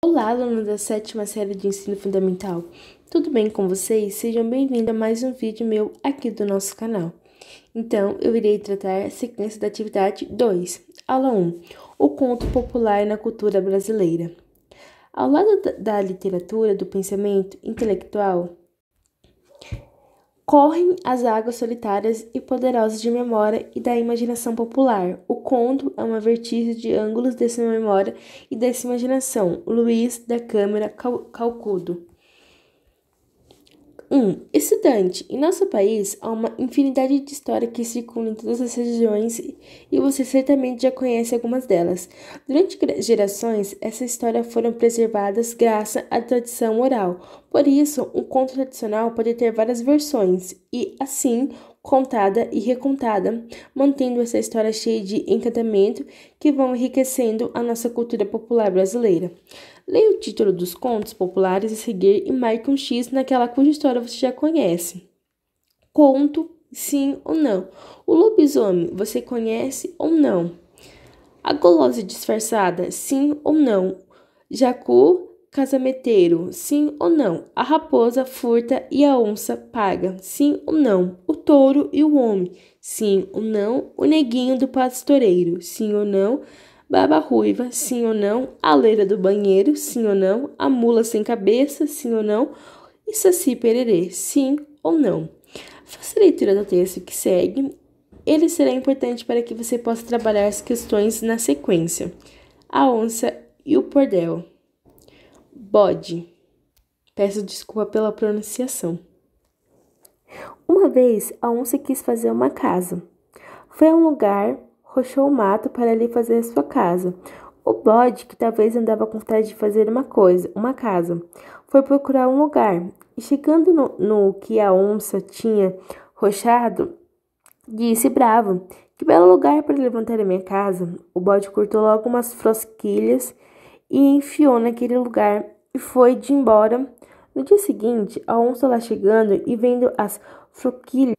Olá, alunos da sétima série de ensino fundamental. Tudo bem com vocês? Sejam bem-vindos a mais um vídeo meu aqui do nosso canal. Então, eu irei tratar a sequência da atividade 2, aula 1, o conto popular na cultura brasileira. Ao lado da literatura, do pensamento intelectual, correm as águas solitárias e poderosas de memória e da imaginação popular. O conto é uma vertigem de ângulos dessa memória e dessa imaginação. Luiz da Câmara Calcudo. Estudante, em nosso país há uma infinidade de histórias que circulam em todas as regiões e você certamente já conhece algumas delas. Durante gerações, essas histórias foram preservadas graças à tradição oral. Por isso, um conto tradicional pode ter várias versões e, assim, contada e recontada, mantendo essa história cheia de encantamento que vão enriquecendo a nossa cultura popular brasileira. Leia o título dos contos populares a seguir e marque um X naquela cuja história você já conhece. Conto, sim ou não. O lobisomem, você conhece ou não? A gulosa disfarçada, sim ou não. Jacu casamenteiro, sim ou não. A raposa furta e a onça paga, sim ou não. O touro e o homem, sim ou não. O neguinho do pastoreiro, sim ou não. Baba ruiva, sim ou não. A leira do banheiro, sim ou não. A mula sem cabeça, sim ou não. E Saci Pererê, sim ou não. Faça a leitura do texto que segue. Ele será importante para que você possa trabalhar as questões na sequência. A onça e o pordel. Bode. Peço desculpa pela pronunciação. Uma vez, a onça quis fazer uma casa. Foi a um lugar, rochou o mato para ali fazer sua casa. O bode, que talvez andava com vontade de fazer uma casa, foi procurar um lugar. E chegando no que a onça tinha rochado, disse bravo: que belo lugar para levantar a minha casa. O bode cortou logo umas frosquilhas e enfiou naquele lugar e foi de embora. No dia seguinte, a onça lá chegando e vendo as frosquilhas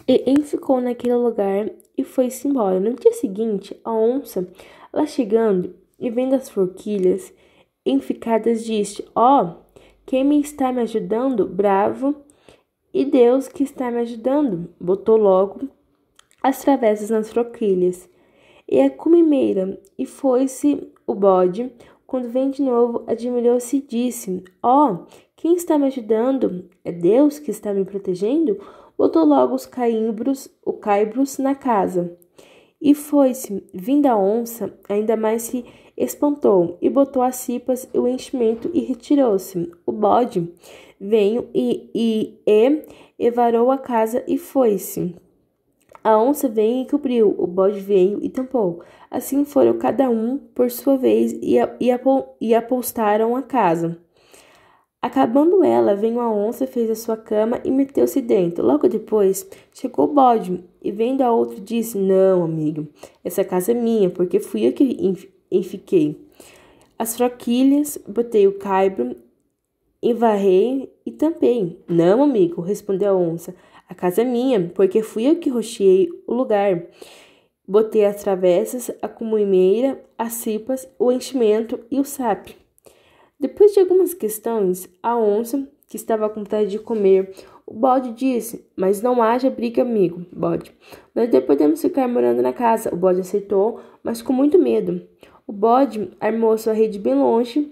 e ficou naquele lugar e foi-se embora. No dia seguinte, a onça, lá chegando e vendo as forquilhas enficadas, disse: Ó, quem me está me ajudando? Bravo, e Deus que está me ajudando. Botou logo as travessas nas forquilhas e a comimeira, e foi-se o bode. Quando vem de novo, admirou-se e disse: Ó, quem está me ajudando? É Deus que está me protegendo? Botou logo os caibros na casa. E foi-se, vinda a onça, ainda mais se espantou, e botou as cipas e o enchimento e retirou-se. O bode veio e varou a casa e foi-se. A onça veio e cobriu, o bode veio e tampou. Assim foram cada um por sua vez e apostaram a casa. Acabando ela, veio a onça, fez a sua cama e meteu-se dentro. Logo depois, chegou o bode e, vendo a outro, disse: Não, amigo, essa casa é minha, porque fui eu que enfiquei as froquilhas, botei o caibro, emvarrei e tampei. Não, amigo, respondeu a onça, a casa é minha, porque fui eu que rocheei o lugar. Botei as travessas, a comimeira, as cipas, o enchimento e o sape. Depois de algumas questões, a onça, que estava com vontade de comer, o bode disse: Mas não haja briga, amigo, bode. Nós dois podemos ficar morando na casa. O bode aceitou, mas com muito medo. O bode armou sua rede bem longe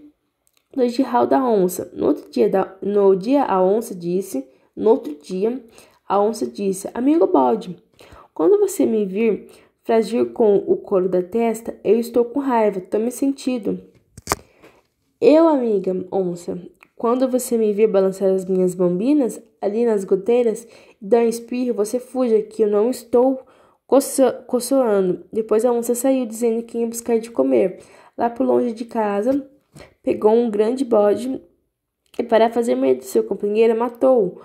do girral da onça. No outro dia, a onça disse: Amigo bode, quando você me vir fragir com o couro da testa, eu estou com raiva, tome sentido. Eu, amiga onça, quando você me vir balançar as minhas bambinas ali nas goteiras e dar um espirro, você fuja, que eu não estou coçoando. Depois a onça saiu dizendo que ia buscar de comer. Lá por longe de casa, pegou um grande bode e, para fazer medo do seu companheiro, matou-o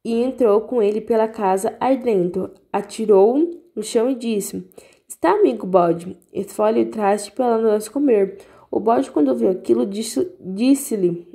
e entrou com ele pela casa ardendo. Atirou-o no chão e disse: Está, amigo bode, esfolhe o traste para nós comer. O bode, quando ouviu aquilo, disse-lhe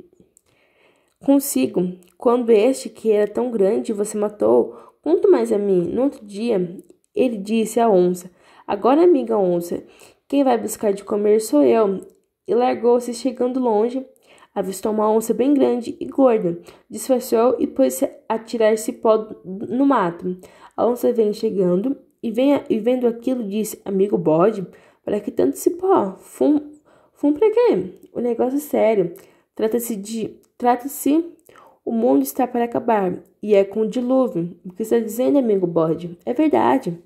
consigo: Quando este, que era tão grande, você matou, conta mais a mim. No outro dia, ele disse à onça: Agora, amiga onça, quem vai buscar de comer sou eu. e largou-se. Chegando longe, avistou uma onça bem grande e gorda. Disfarçou e pôs-se a tirar cipó no mato. A onça vem chegando e vendo aquilo disse: Amigo bode, para que tanto cipó? Fum pra quê? O negócio é sério. Trata-se, o mundo está para acabar, e é com o dilúvio. O que está dizendo, amigo bode? É verdade.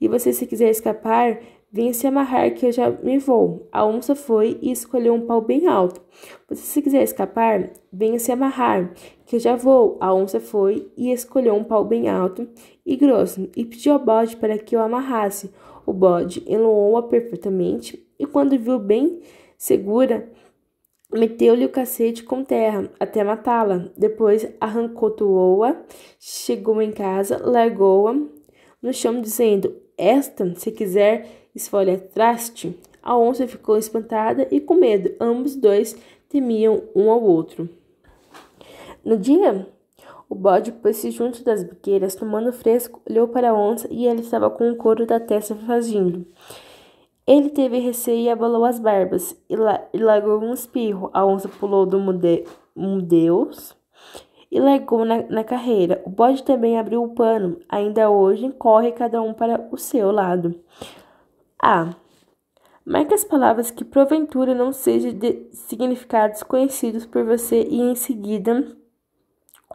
E você, se quiser escapar, venha se amarrar que eu já me vou. A onça foi e escolheu um pau bem alto. Você, se quiser escapar, venha se amarrar que eu já vou. A onça foi e escolheu um pau bem alto e grosso e pediu ao bode para que o amarrasse. O bode enloou-a perfeitamente e, quando viu bem segura, meteu-lhe o cacete com terra até matá-la. Depois arrancotou-a, chegou em casa, largou-a no chão, dizendo: Esta, se quiser, esfolha-traste. A onça ficou espantada e com medo. Ambos dois temiam um ao outro. No dia, o bode pôs-se junto das biqueiras, tomando fresco, olhou para a onça e ela estava com o couro da testa franzindo. Ele teve receio e abalou as barbas e largou um espirro. A onça pulou do mudeus e largou na carreira. O bode também abriu o pano. Ainda hoje corre cada um para o seu lado. Marque as palavras que porventura não sejam de significados conhecidos por você e em seguida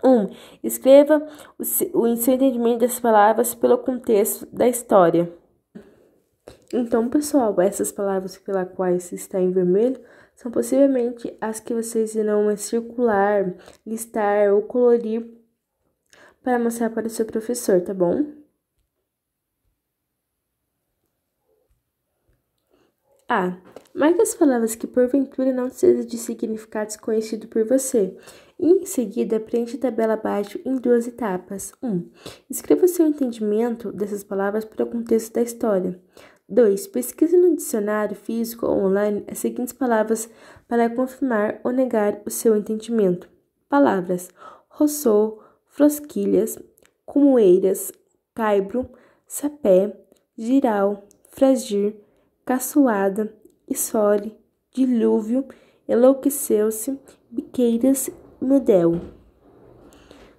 1. Escreva o seu entendimento das palavras pelo contexto da história. Então, pessoal, essas palavras pelas quais está em vermelho são possivelmente as que vocês irão circular, listar ou colorir para mostrar para o seu professor, tá bom? Marque as palavras que porventura não sejam de significados conhecidos por você. E em seguida, preencha a tabela abaixo em 2 etapas. 1. Escreva o seu entendimento dessas palavras para o contexto da história. 2. Pesquise no dicionário físico ou online as seguintes palavras para confirmar ou negar o seu entendimento. Palavras: roçou, frosquilhas, cumoeiras, caibro, sapé, giral, fragir, caçoada, isole, dilúvio, enlouqueceu-se, biqueiras, mudel.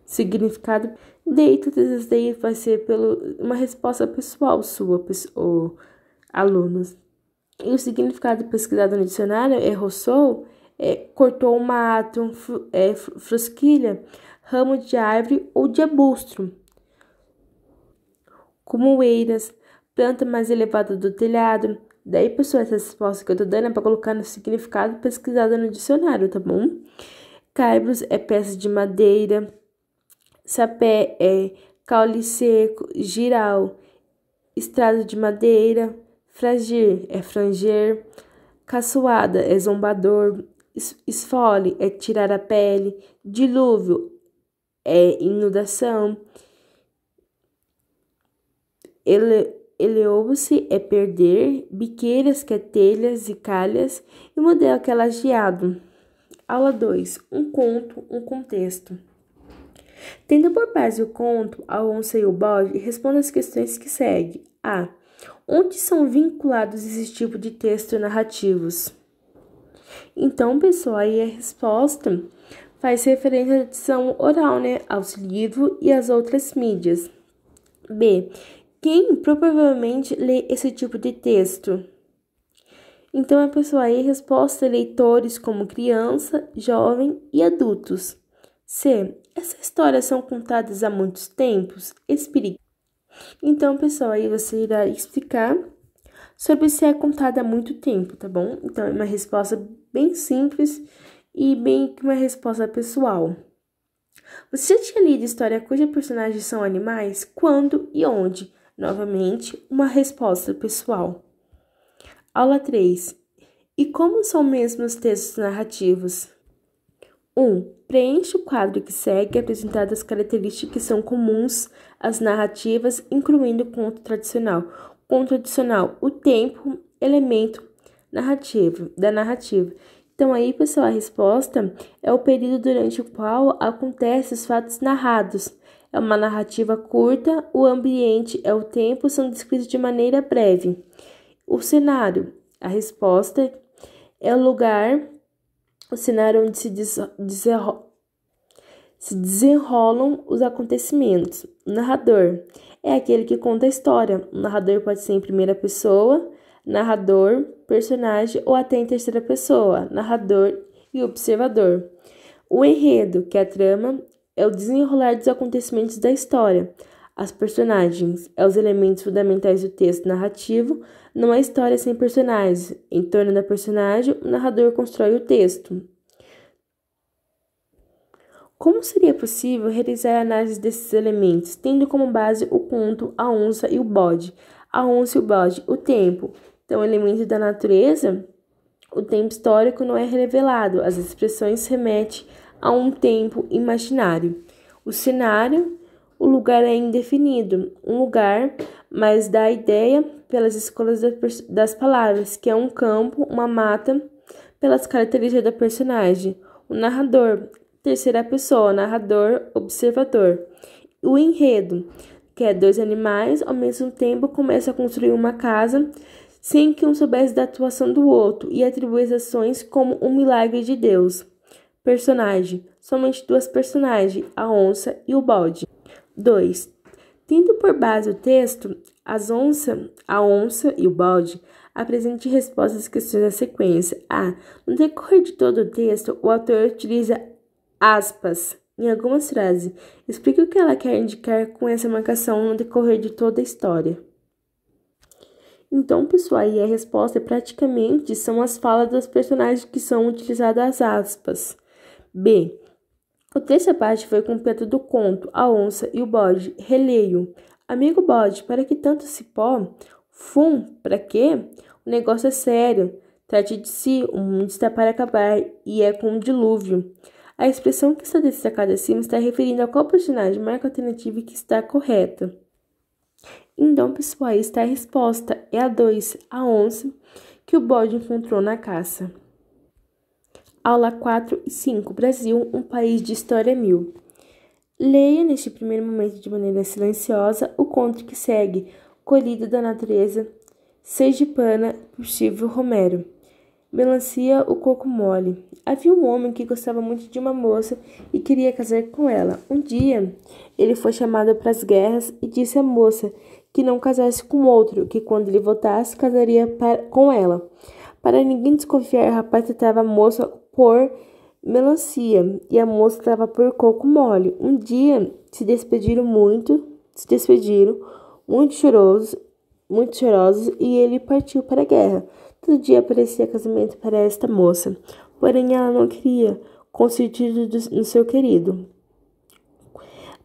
Significado: daí todas daí vai ser uma resposta pessoal sua, alunos. E o significado pesquisado no dicionário é roçou, cortou o mato, frosquilha, ramo de árvore ou de arbusto. Cumoeiras, planta mais elevada do telhado. Daí, pessoal, essa resposta que eu tô dando é para colocar no significado pesquisado no dicionário, tá bom? Caibros é peça de madeira. Sapé é caule seco. Giral, estrado de madeira. Fragir é franger. Caçoada é zombador. Esfole é tirar a pele. Dilúvio é inundação. Eleou-se é perder, biqueiras que é telhas e calhas, e modelo que é lajeado. Aula 2. Um conto, um contexto. Tendo por base o conto, a onça e o bode, responda as questões que seguem. Onde são vinculados esse tipo de texto narrativos? Então, pessoal, aí a resposta faz referência à edição oral, né, aos livros e às outras mídias. B. Quem provavelmente lê esse tipo de texto? Então, a pessoa aí resposta leitores como criança, jovem e adultos. C. Essas histórias são contadas há muitos tempos? Então, pessoal, aí você irá explicar sobre se é contada há muito tempo, tá bom? Então, é uma resposta bem simples e bem uma resposta pessoal. Você já tinha lido história cuja personagens são animais? Quando e onde? Novamente, uma resposta pessoal. Aula 3. E como são mesmo os textos narrativos? 1. Preencha o quadro que segue apresentando as características que são comuns às narrativas, incluindo o conto tradicional. Conto tradicional, o tempo, elemento da narrativa. Então aí, pessoal, a resposta é o período durante o qual acontecem os fatos narrados. É uma narrativa curta, o ambiente é o tempo, são descritos de maneira breve. O cenário, a resposta é o lugar, o cenário onde se desenrolam os acontecimentos. O narrador é aquele que conta a história. O narrador pode ser em primeira pessoa, narrador, personagem ou até em terceira pessoa, narrador e observador. O enredo, que é a trama, é o desenrolar dos acontecimentos da história. As personagens é os elementos fundamentais do texto narrativo. Não há história sem personagens. Em torno da personagem, o narrador constrói o texto. Como seria possível realizar a análise desses elementos, tendo como base o conto, a onça e o bode? A onça e o bode, o tempo. Então, elemento da natureza, o tempo histórico não é revelado, as expressões remetem a um tempo imaginário. O cenário, o lugar é indefinido, um lugar, mas dá a ideia pelas escolhas das palavras, que é um campo, uma mata, pelas características da personagem. O narrador, terceira pessoa, narrador, observador. O enredo, que é dois animais, ao mesmo tempo começam a construir uma casa sem que um soubesse da atuação do outro e atribui as ações como um milagre de Deus. Personagem, somente duas personagens, a onça e o bode. 2. Tendo por base o texto, a onça e o bode, apresente respostas às questões da sequência. A. No decorrer de todo o texto, o autor utiliza aspas em algumas frases. Explique o que ela quer indicar com essa marcação no decorrer de toda a história. Então, pessoal, aí a resposta praticamente são as falas dos personagens que são utilizadas as aspas. B. O trecho abaixo foi completo do conto A Onça e o Bode. Releio. Amigo bode, para que tanto cipó? Fum, para quê? O negócio é sério. Trate de si, o mundo está para acabar, e é com um dilúvio. A expressão que está destacada acima está referindo a qual personagem, marca alternativa que está correta. Então, pessoal, aí está a resposta. É a 2, a onça, que o bode encontrou na caça. Aula 4 e 5. Brasil, um país de história mil. Leia, neste primeiro momento de maneira silenciosa, o conto que segue, Colhido da Natureza, Sergipana, por Silvio Romero. Melancia, o coco mole. Havia um homem que gostava muito de uma moça e queria casar com ela. Um dia, ele foi chamado para as guerras e disse à moça que não casasse com outro, que quando ele voltasse, casaria com ela. Para ninguém desconfiar, o rapaz tratava a moça por melancia e a moça estava por coco mole. Um dia, se despediram muito chorosos, e ele partiu para a guerra. Todo dia aparecia casamento para esta moça, porém ela não queria, com sentido no seu querido.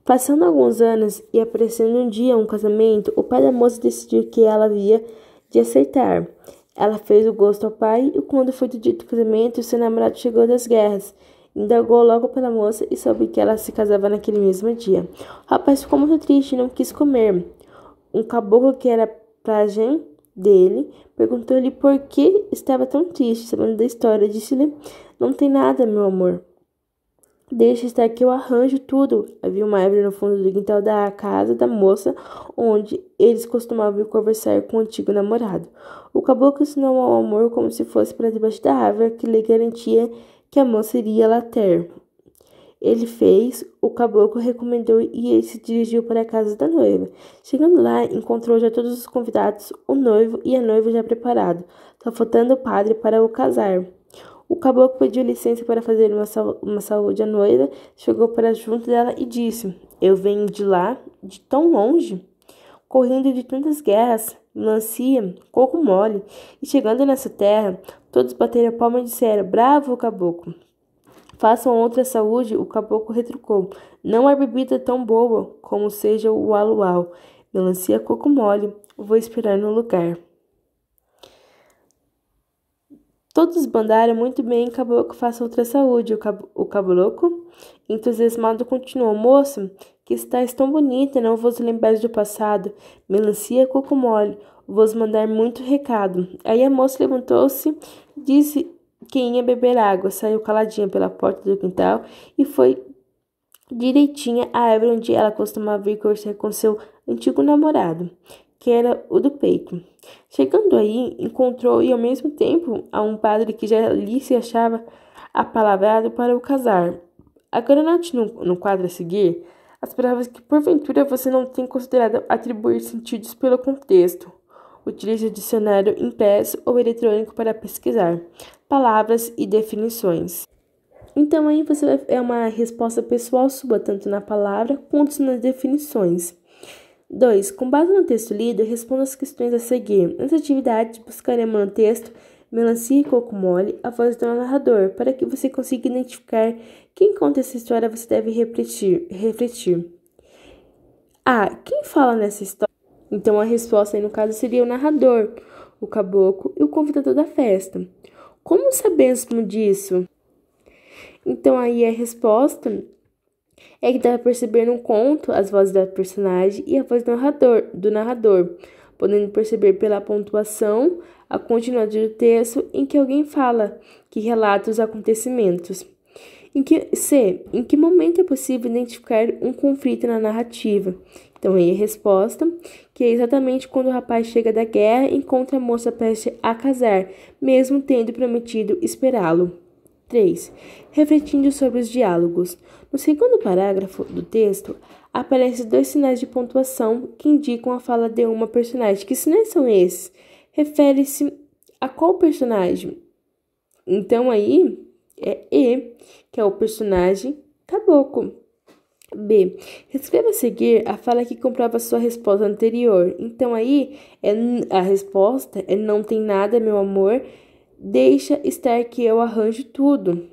Passando alguns anos e aparecendo um dia um casamento, o pai da moça decidiu que ela havia de aceitar. Ela fez o gosto ao pai e quando foi dito o casamento, seu namorado chegou das guerras. Indagou logo pela moça e soube que ela se casava naquele mesmo dia. O rapaz ficou muito triste e não quis comer. Um caboclo que era pajem dele perguntou-lhe por que estava tão triste, sabendo da história. Disse-lhe: Não tem nada, meu amor. Deixa estar que eu arranjo tudo. Havia uma árvore no fundo do quintal da casa da moça, onde eles costumavam conversar com o antigo namorado. O caboclo ensinou ao amor como se fosse para debaixo da árvore, que lhe garantia que a moça iria lá ter. Ele fez, o caboclo recomendou e ele se dirigiu para a casa da noiva. Chegando lá, encontrou já todos os convidados, o noivo e a noiva já preparados, só faltando o padre para o casar. O caboclo pediu licença para fazer uma saúde à noiva, chegou para junto dela e disse: Eu venho de lá, de tão longe, correndo de tantas guerras, melancia, coco mole, e chegando nessa terra, todos bateram a palma e disseram: Bravo, caboclo! Façam outra saúde, o caboclo retrucou. Não há bebida tão boa como seja o aluau. Melancia, coco mole, vou esperar no lugar. Todos bandaram muito bem, caboclo, faça outra saúde. O caboclo, entusiasmado, continuou. Moça, que estás tão bonita, não vos lembrais do passado. Melancia, coco mole, vos mandar muito recado. Aí a moça levantou-se, disse que ia beber água, saiu caladinha pela porta do quintal e foi direitinha à árvore onde ela costumava vir conversar com seu antigo namorado. que era o do peito. Chegando aí, encontrou e ao mesmo tempo a um padre que já ali se achava apalavrado para o casar. Agora note no quadro a seguir as palavras que porventura você não tem considerado atribuir sentidos pelo contexto. Utilize o dicionário impresso ou eletrônico para pesquisar palavras e definições. Então aí você vai, é uma resposta pessoal sua, tanto na palavra quanto nas definições. 2. Com base no texto lido, responda as questões a seguir. Nessa atividade, buscaremos no texto Melancia e Coco Mole, a voz do narrador, para que você consiga identificar quem conta essa história. Você deve refletir. A. Quem fala nessa história? Então a resposta aí no caso seria o narrador, o caboclo e o convidador da festa. Como sabemos disso? Então aí a resposta é que dá para perceber no conto as vozes da personagem e a voz do narrador, podendo perceber pela pontuação a continuidade do texto em que alguém fala, que relata os acontecimentos. Em que momento é possível identificar um conflito na narrativa? Então aí a resposta, que é exatamente quando o rapaz chega da guerra e encontra a moça prestes a casar, mesmo tendo prometido esperá-lo. 3. Refletindo sobre os diálogos. No segundo parágrafo do texto, aparecem 2 sinais de pontuação que indicam a fala de uma personagem. Que sinais são esses? Refere-se a qual personagem? Então aí é E, que é o personagem caboclo. B. Reescreva a seguir a fala que comprova sua resposta anterior. Então aí a resposta é não tem nada, meu amor. Deixa estar que eu arranjo tudo.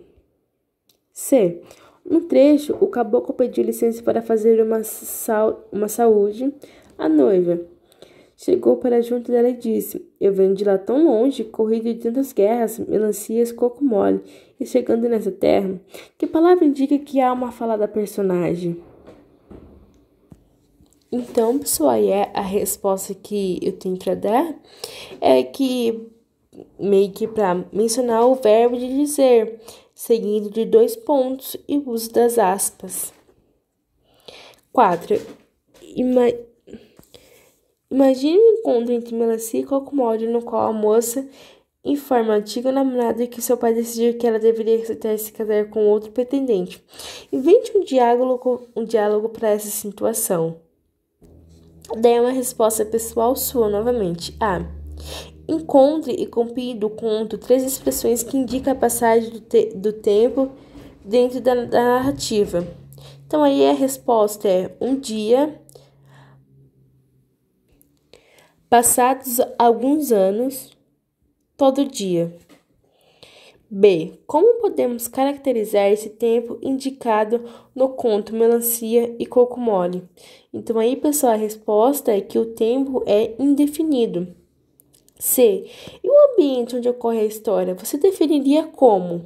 C. No trecho, o caboclo pediu licença para fazer uma saúde à noiva. Chegou para junto dela e disse: Eu venho de lá tão longe, corrido de tantas guerras, melancias, coco mole, e chegando nessa terra, que palavra indica que há uma fala da personagem? Então, pessoal, aí é a resposta que eu tenho para dar é que meio que para mencionar o verbo de dizer, seguido de 2 pontos e o uso das aspas. 4. Imagine um encontro entre melancia e coco mole, no qual a moça informa a antiga namorada que seu pai decidiu que ela deveria aceitar se casar com outro pretendente. Invente um diálogo para essa situação. Daí uma resposta pessoal sua novamente. A. Encontre e compile do conto 3 expressões que indicam a passagem do tempo dentro da narrativa. Então aí a resposta é um dia, passados alguns anos, todo dia. B. Como podemos caracterizar esse tempo indicado no conto Melancia e Coco Mole? Então aí, pessoal, a resposta é que o tempo é indefinido. C. E o ambiente onde ocorre a história, você definiria como?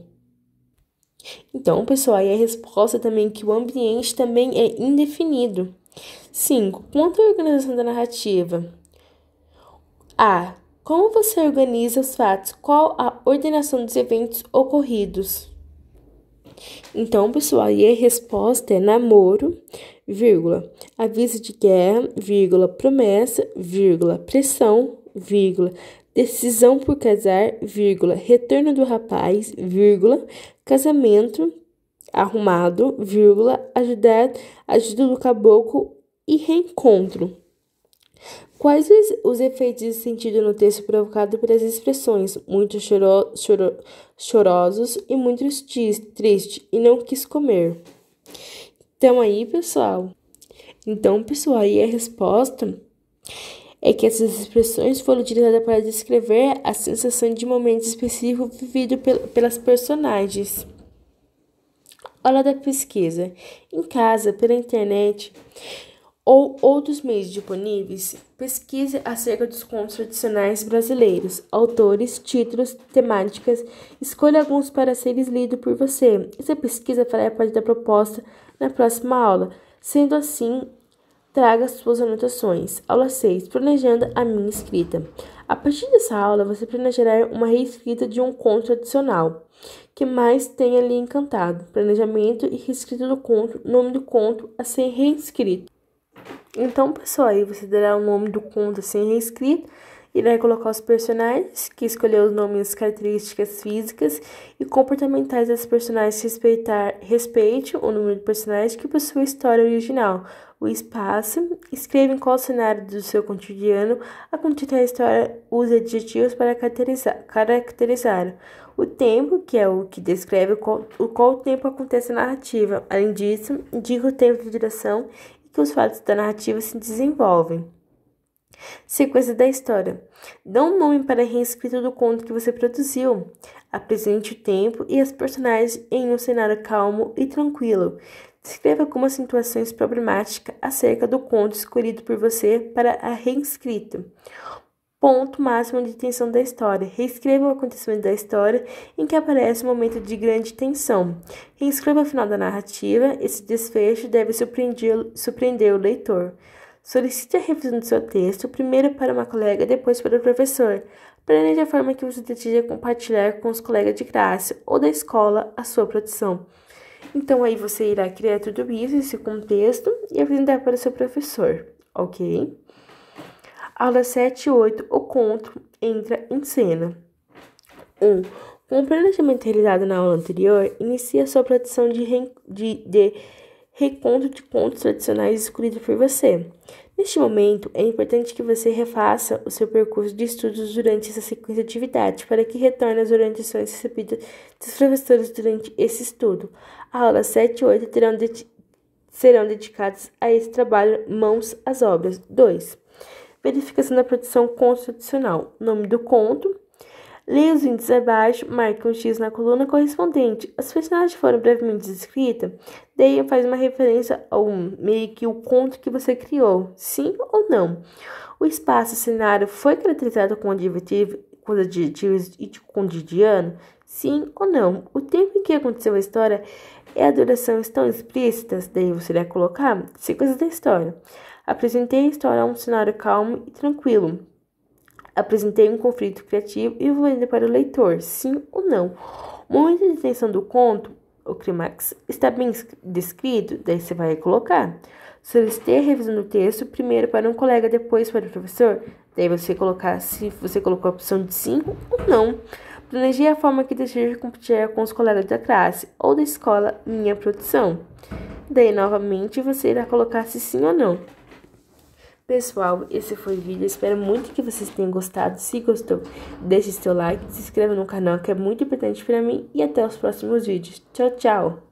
Então, pessoal, aí a resposta também é que o ambiente também é indefinido. 5. Quanto à organização da narrativa? A. Como você organiza os fatos? Qual a ordenação dos eventos ocorridos? Então, pessoal, aí a resposta é namoro, vírgula, aviso de guerra, vírgula, promessa, vírgula, pressão, vírgula, decisão por casar, vírgula, retorno do rapaz, vírgula, casamento arrumado, vírgula, ajuda do caboclo e reencontro. Quais os efeitos de sentido no texto provocado pelas expressões muito chorosos e muito triste e não quis comer? Então aí, pessoal, aí a resposta é que essas expressões foram utilizadas para descrever a sensação de momento específico vivido pelas personagens. Hora da pesquisa. Em casa, pela internet ou outros meios disponíveis, pesquise acerca dos contos tradicionais brasileiros, autores, títulos, temáticas, escolha alguns para serem lidos por você. Essa pesquisa fará parte da proposta na próxima aula. Sendo assim, traga suas anotações. Aula 6. Planejando a minha escrita. A partir dessa aula, você planejará uma reescrita de um conto tradicional que mais tenha lhe encantado. Planejamento e reescrita do conto, nome do conto a ser reescrito. Então, pessoal, aí você dará o nome do conto assim reescrito, irá colocar os personagens, que escolheu os nomes, as características físicas e comportamentais das personagens, respeite o número de personagens que possui a história original, o espaço, escreva em qual cenário do seu cotidiano acontece a história, use adjetivos para caracterizar. O tempo, que é o que descreve qual tempo acontece a narrativa. Além disso, indica o tempo de duração e que os fatos da narrativa se desenvolvem. Sequência da história. Dá um nome para a reescrita do conto que você produziu. Apresente o tempo e as personagens em um cenário calmo e tranquilo. Descreva algumas situações problemáticas acerca do conto escolhido por você para a reescrita. Ponto máximo de tensão da história. Reescreva o acontecimento da história em que aparece um momento de grande tensão. Reescreva o final da narrativa. Esse desfecho deve surpreender o leitor. Solicite a revisão do seu texto, primeiro para uma colega, depois para o professor. Planeje a forma que você deseja compartilhar com os colegas de classe ou da escola a sua produção. Então, aí você irá criar tudo isso, esse contexto, e apresentar para o seu professor, ok? Aula 7 e 8, o conto entra em cena. 1. Com o planejamento realizado na aula anterior, inicie a sua produção de reconto de contos tradicionais escolhidos por você. Neste momento, é importante que você refaça o seu percurso de estudos durante essa sequência de atividades, para que retorne às orientações recebidas dos professores durante esse estudo. A aula 7 e 8 serão dedicadas a esse trabalho mãos às obras. 2. Verificação da produção constitucional. Nome do conto. Leia os índices abaixo, marque um X na coluna correspondente. As personagens foram brevemente descritas, daí faz uma referência ao meio que o conto que você criou, sim ou não. O espaço, cenário foi caracterizado com adjetivos e cotidiano, sim ou não. O tempo em que aconteceu a história e a duração estão explícitas, daí você irá colocar sequência da história. Apresentei a história a um cenário calmo e tranquilo. Apresentei um conflito criativo e envolvendo para o leitor, sim ou não. O momento de tensão do conto, o clímax, está bem descrito, daí você vai colocar. Solicitei a revisão do texto, primeiro para um colega, depois para o professor, daí você colocar se você colocou a opção de sim ou não. Planejei a forma que desejo compartilhar com os colegas da classe ou da escola minha produção. Daí, novamente, você irá colocar se sim ou não. Pessoal, esse foi o vídeo, espero muito que vocês tenham gostado. Se gostou, deixe seu like, se inscreva no canal que é muito importante para mim e até os próximos vídeos. Tchau, tchau!